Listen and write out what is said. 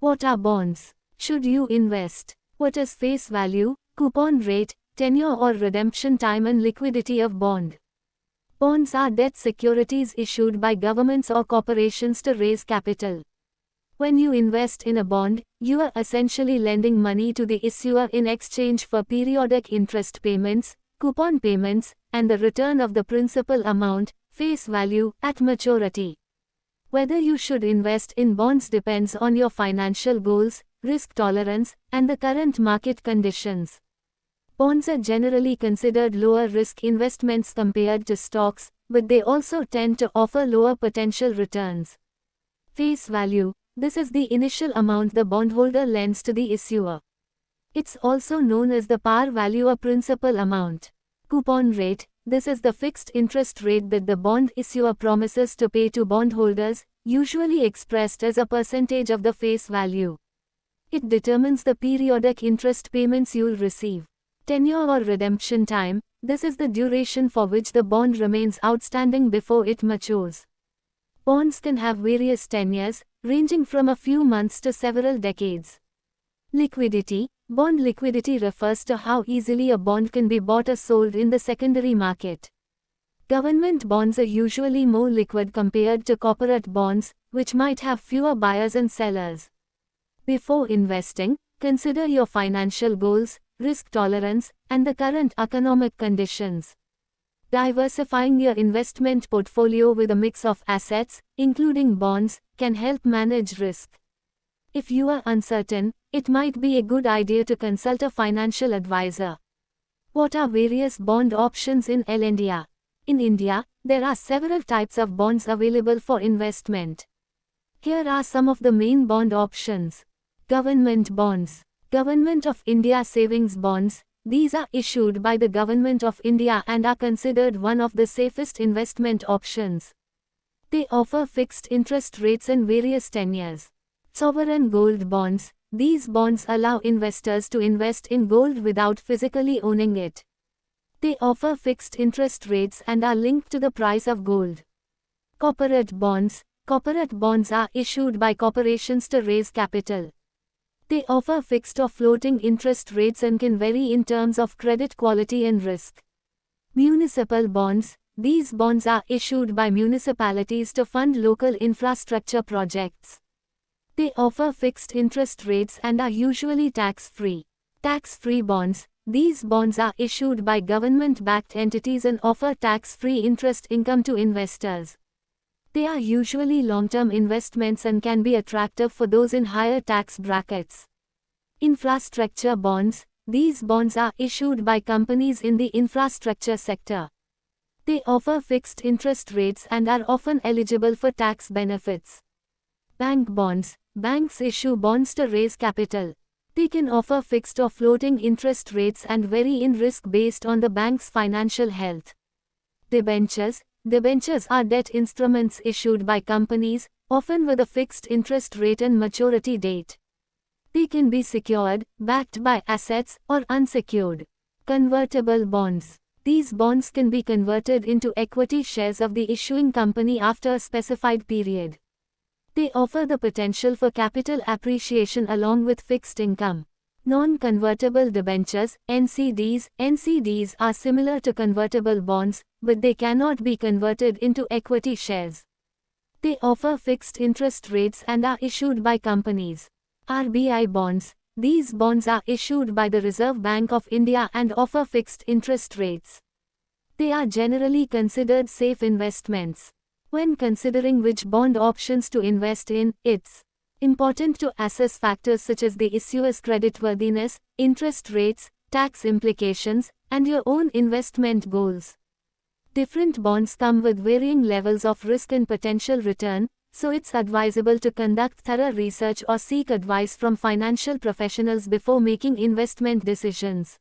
What are bonds? Should you invest? What is face value, coupon rate, tenure or redemption time and liquidity of bond? Bonds are debt securities issued by governments or corporations to raise capital. When you invest in a bond, you are essentially lending money to the issuer in exchange for periodic interest payments, coupon payments, and the return of the principal amount, face value, at maturity. Whether you should invest in bonds depends on your financial goals, risk tolerance, and the current market conditions. Bonds are generally considered lower risk investments compared to stocks, but they also tend to offer lower potential returns. Face value. This is the initial amount the bondholder lends to the issuer. It's also known as the par value or principal amount. Coupon rate. This is the fixed interest rate that the bond issuer promises to pay to bondholders, usually expressed as a percentage of the face value. It determines the periodic interest payments you'll receive. Tenure or redemption time. This is the duration for which the bond remains outstanding before it matures. Bonds can have various tenures, ranging from a few months to several decades. Liquidity. Bond liquidity refers to how easily a bond can be bought or sold in the secondary market. Government bonds are usually more liquid compared to corporate bonds, which might have fewer buyers and sellers. Before investing, consider your financial goals, risk tolerance, and the current economic conditions. Diversifying your investment portfolio with a mix of assets, including bonds, can help manage risk. If you are uncertain, it might be a good idea to consult a financial advisor. What are various bond options in India? In India, there are several types of bonds available for investment. Here are some of the main bond options. Government bonds. Government of India savings bonds. These are issued by the Government of India and are considered one of the safest investment options. They offer fixed interest rates and various tenures. Sovereign gold bonds. These bonds allow investors to invest in gold without physically owning it. They offer fixed interest rates and are linked to the price of gold. Corporate bonds. Corporate bonds are issued by corporations to raise capital. They offer fixed or floating interest rates and can vary in terms of credit quality and risk. Municipal bonds. These bonds are issued by municipalities to fund local infrastructure projects. They offer fixed interest rates and are usually tax-free. Tax-free bonds. These bonds are issued by government-backed entities and offer tax-free interest income to investors. They are usually long-term investments and can be attractive for those in higher tax brackets. Infrastructure bonds. These bonds are issued by companies in the infrastructure sector. They offer fixed interest rates and are often eligible for tax benefits. Bank bonds. Banks issue bonds to raise capital. They can offer fixed or floating interest rates and vary in risk based on the bank's financial health. Debentures. Debentures are debt instruments issued by companies, often with a fixed interest rate and maturity date. They can be secured, backed by assets, or unsecured. Convertible bonds. These bonds can be converted into equity shares of the issuing company after a specified period. They offer the potential for capital appreciation along with fixed income. Non-convertible debentures, NCDs. NCDs are similar to convertible bonds, but they cannot be converted into equity shares. They offer fixed interest rates and are issued by companies. RBI bonds. These bonds are issued by the Reserve Bank of India and offer fixed interest rates. They are generally considered safe investments. When considering which bond options to invest in, it's important to assess factors such as the issuer's creditworthiness, interest rates, tax implications, and your own investment goals. Different bonds come with varying levels of risk and potential return, so it's advisable to conduct thorough research or seek advice from financial professionals before making investment decisions.